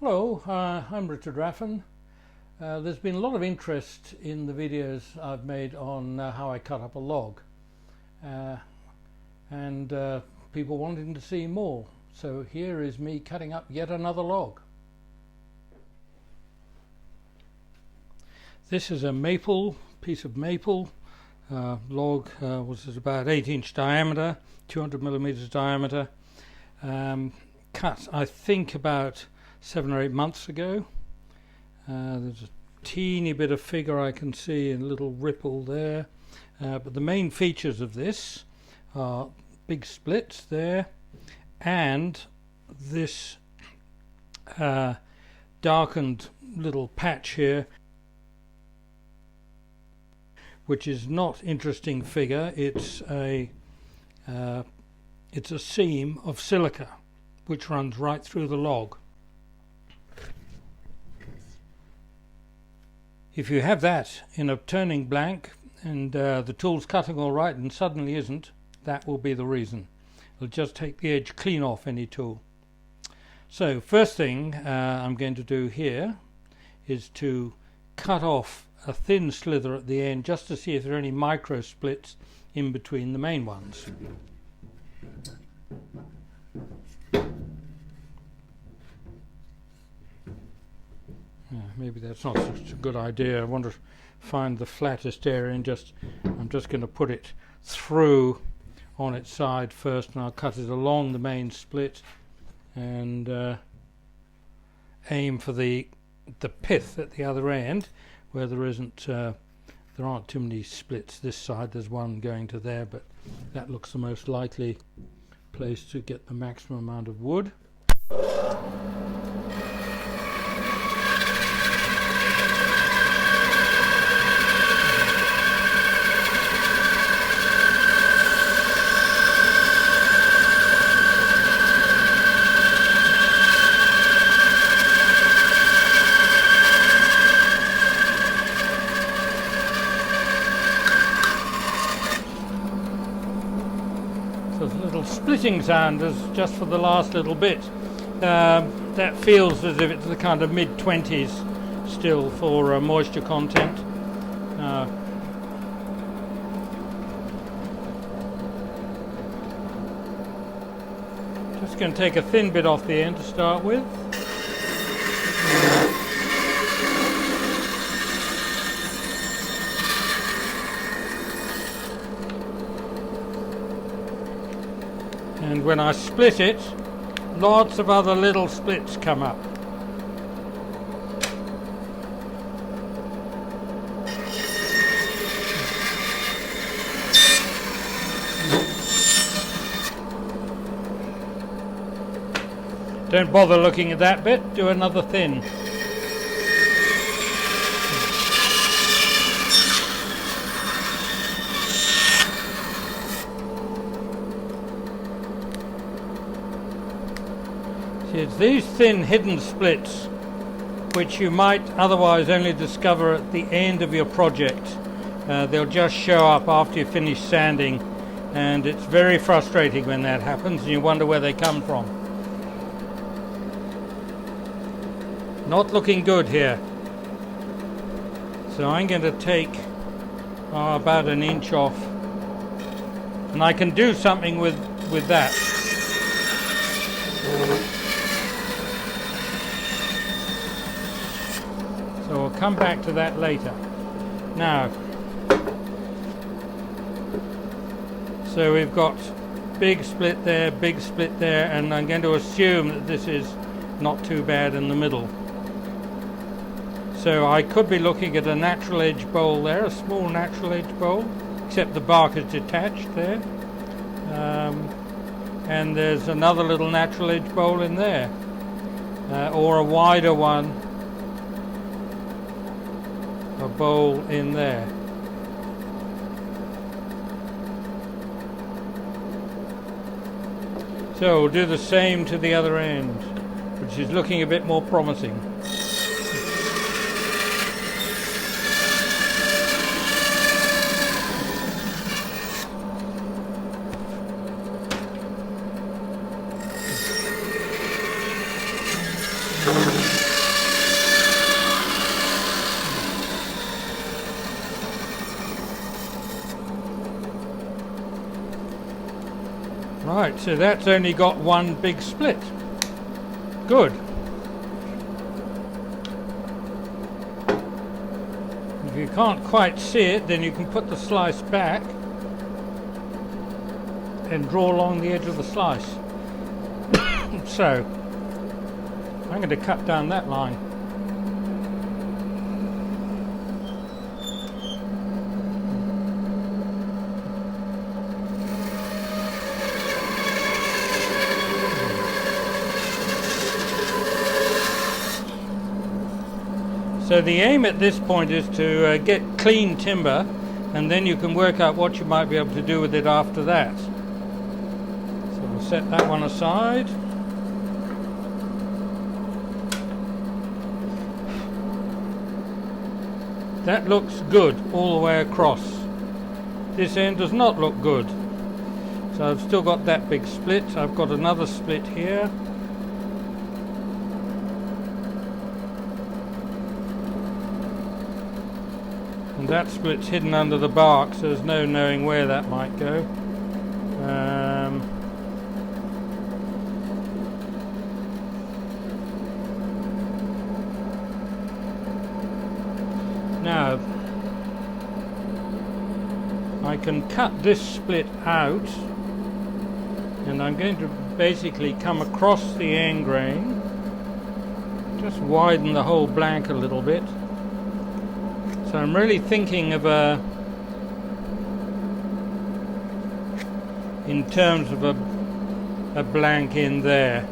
Hello, I'm Richard Raffan. There's been a lot of interest in the videos I've made on how I cut up a log and people wanting to see more. So here is me cutting up yet another log. This is a piece of maple log, was about 8-inch diameter, 200 millimeters diameter, cut I think about 7 or 8 months ago. There's a teeny bit of figure I can see and a little ripple there, but the main features of this are big splits there and this darkened little patch here, which is not interesting figure. It's a seam of silica which runs right through the log. If you have that in a turning blank and the tool's cutting all right and suddenly isn't, that will be the reason. It'll just take the edge clean off any tool. So first thing I'm going to do here is to cut off a thin slither at the end just to see if there are any micro splits in between the main ones. Maybe that's not such a good idea. I want to find the flattest area and I'm just going to put it through on its side first, and I'll cut it along the main split and aim for the pith at the other end where there aren't too many splits this side. There's one going to there, but that looks the most likely place to get the maximum amount of wood. There's a little splitting sound just for the last little bit. That feels as if it's the kind of mid-20s still for moisture content. Just going to take a thin bit off the end to start with. And when I split it, lots of other little splits come up. Don't bother looking at that bit, do another thin. It's these thin hidden splits which you might otherwise only discover at the end of your project. They'll just show up after you finish sanding, and it's very frustrating when that happens and you wonder where they come from. Not looking good here. So I'm going to take about 1 inch off, and I can do something with that. So we'll come back to that later. Now, so we've got big split there, and I'm going to assume that this is not too bad in the middle. So I could be looking at a natural edge bowl there, a small natural edge bowl, except the bark is detached there. And there's another little natural edge bowl in there, or a wider one, a bowl in there. So we'll do the same to the other end, which is looking a bit more promising. Right, so that's only got one big split. Good. If you can't quite see it, then you can put the slice back and draw along the edge of the slice. So, I'm going to cut down that line. So the aim at this point is to get clean timber, and then you can work out what you might be able to do with it after that. So we'll set that one aside. That looks good all the way across. This end does not look good. So I've still got that big split. I've got another split here. And that split's hidden under the bark, so there's no knowing where that might go. Now, I can cut this split out, and I'm going to basically come across the end grain, just widen the whole blank a little bit. So I'm really thinking of in terms of a blank in there.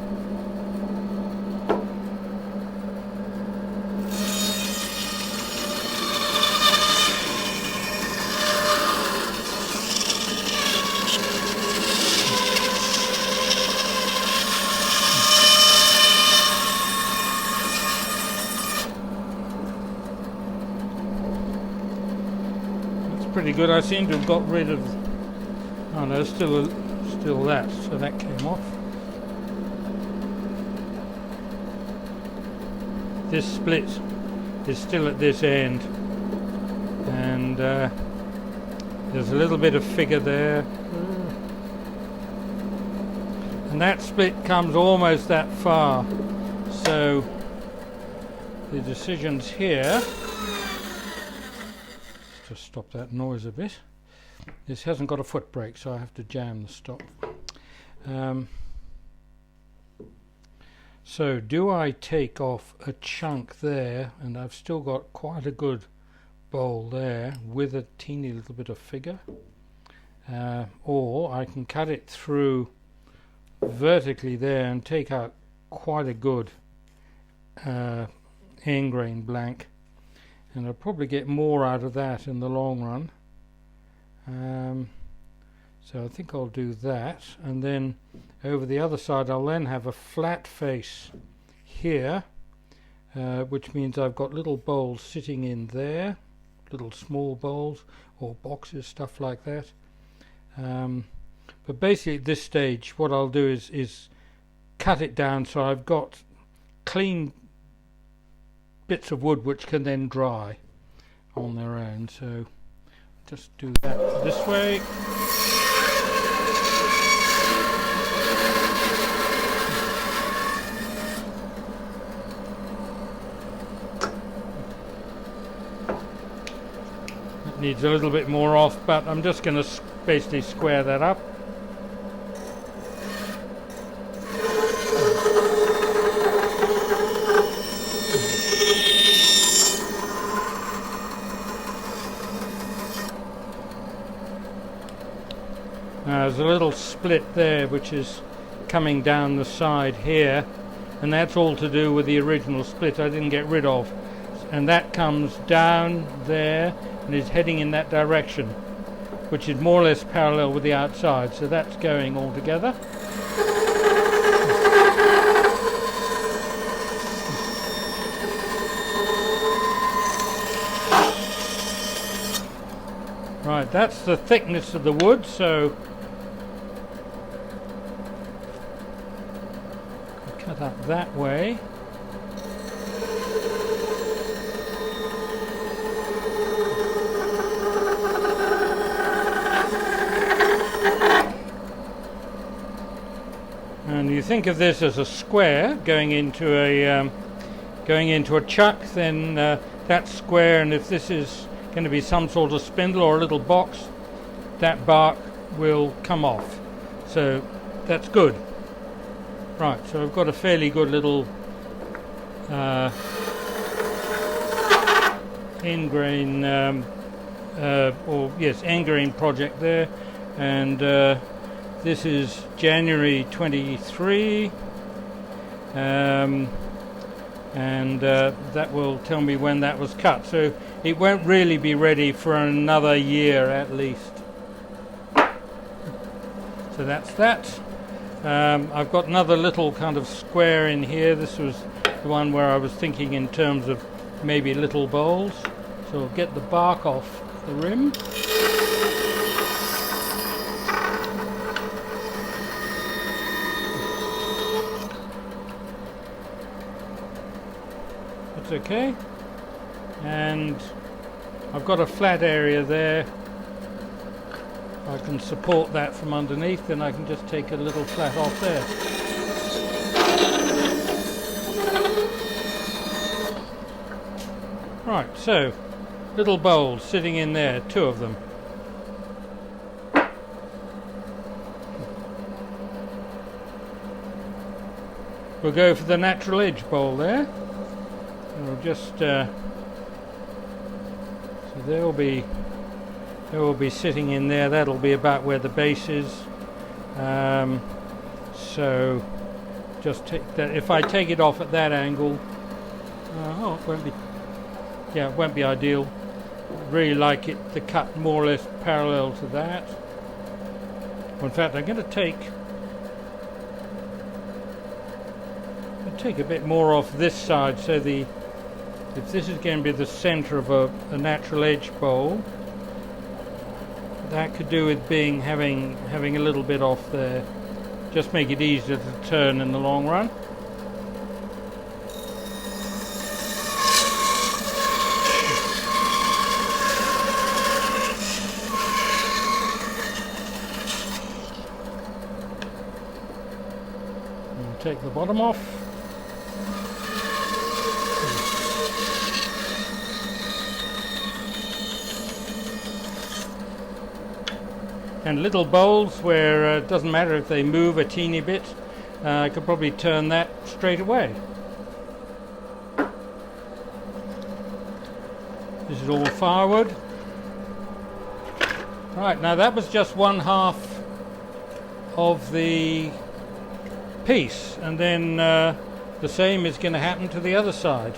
Pretty good. I seem to have got rid of. Oh no, still that. So that came off. This split is still at this end, and there's a little bit of figure there, and that split comes almost that far. So the decisions here. Just stop that noise a bit. This hasn't got a foot brake, so I have to jam the stop. So do I take off a chunk there, and I've still got quite a good bowl there with a teeny little bit of figure, or I can cut it through vertically there and take out quite a good end grain blank. And I'll probably get more out of that in the long run. So I think I'll do that, and then over the other side I'll then have a flat face here, which means I've got little bowls sitting in there, little small bowls or boxes, stuff like that. But basically at this stage what I'll do is cut it down so I've got clean bits of wood which can then dry on their own. So just do that this way. It needs a little bit more off, but I'm just going to basically square that up. There's a little split there which is coming down the side here, and that's all to do with the original split I didn't get rid of, and that comes down there and is heading in that direction, which is more or less parallel with the outside, so that's going all together. Right, that's the thickness of the wood, so cut up that way. think of this as a square going into a chuck, then that's square, and if this is going to be some sort of spindle or a little box, that bark will come off. So that's good. Right, so I've got a fairly good little end grain end grain project there, and this is January 23, and that will tell me when that was cut, so it won't really be ready for another year at least. So that's that. I've got another little kind of square in here. This was the one where I was thinking in terms of maybe little bowls. So I'll get the bark off the rim. That's okay. And I've got a flat area there. I can support that from underneath, then I can just take a little flat off there. Right, so little bowls sitting in there, 2 of them. We'll go for the natural edge bowl there. And we'll just so they'll be sitting in there. That'll be about where the base is. So just take that. If I take it off at that angle, it won't be. Yeah, it won't be ideal. Really like it to cut more or less parallel to that. In fact, I'm going to take a bit more off this side, so if this is going to be the center of a natural edge bowl, that could do with having a little bit off there. Just make it easier to turn in the long run. And take the bottom off. And little bowls where it doesn't matter if they move a teeny bit, I could probably turn that straight away. This is all firewood. Right, now that was just 1/2 of the piece, and then the same is going to happen to the other side.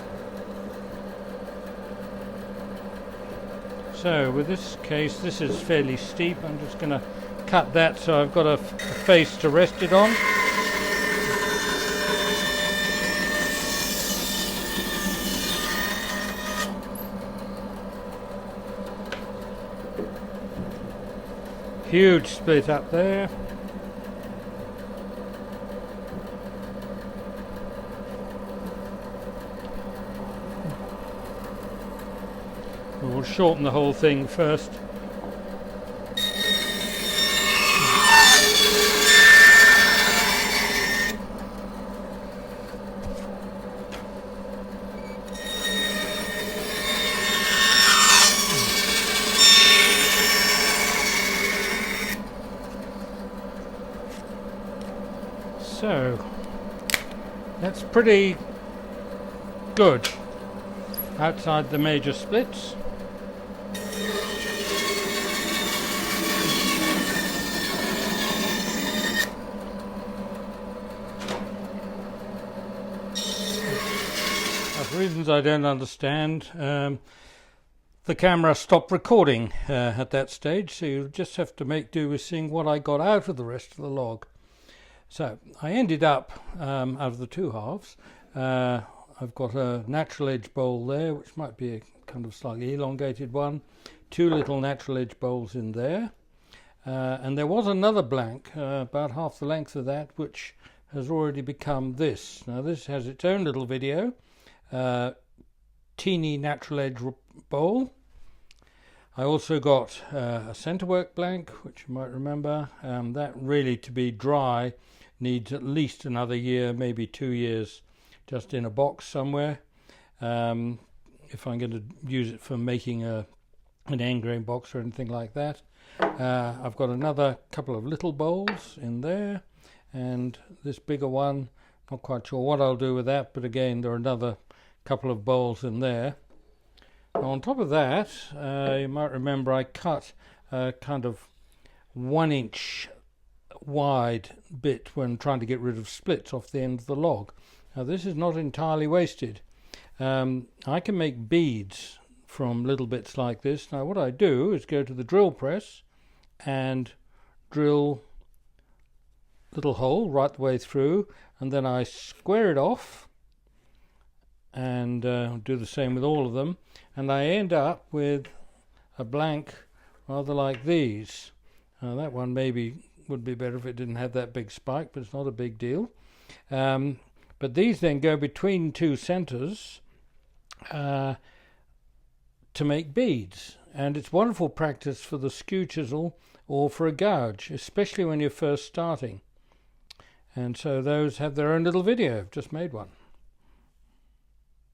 So with this case, this is fairly steep. I'm just going to cut that so I've got a face to rest it on. Huge split up there. We'll shorten the whole thing first. So that's pretty good outside the major splits. For reasons I don't understand, the camera stopped recording at that stage, so you just have to make do with seeing what I got out of the rest of the log. So I ended up, out of the 2 halves, I've got a natural edge bowl there, which might be a kind of slightly elongated one, 2 little natural edge bowls in there, and there was another blank about half the length of that, which has already become this. Now this has its own little video. Teeny natural edge bowl. I also got a centre work blank, which you might remember, that really to be dry needs at least another year, maybe 2 years, just in a box somewhere. If I'm going to use it for making an end grain box or anything like that. I've got another couple of little bowls in there, and this bigger one, not quite sure what I'll do with that, but again there are another couple of bowls in there. Now on top of that, you might remember I cut a kind of 1 inch wide bit when trying to get rid of splits off the end of the log. Now this is not entirely wasted. I can make beads from little bits like this. Now what I do is go to the drill press and drill a little hole right the way through, and then I square it off and do the same with all of them, and I end up with a blank rather like these. That one maybe would be better if it didn't have that big spike, but it's not a big deal. But these then go between two centers to make beads, and it's wonderful practice for the skew chisel or for a gouge, especially when you're first starting. And so those have their own little video. I've just made one.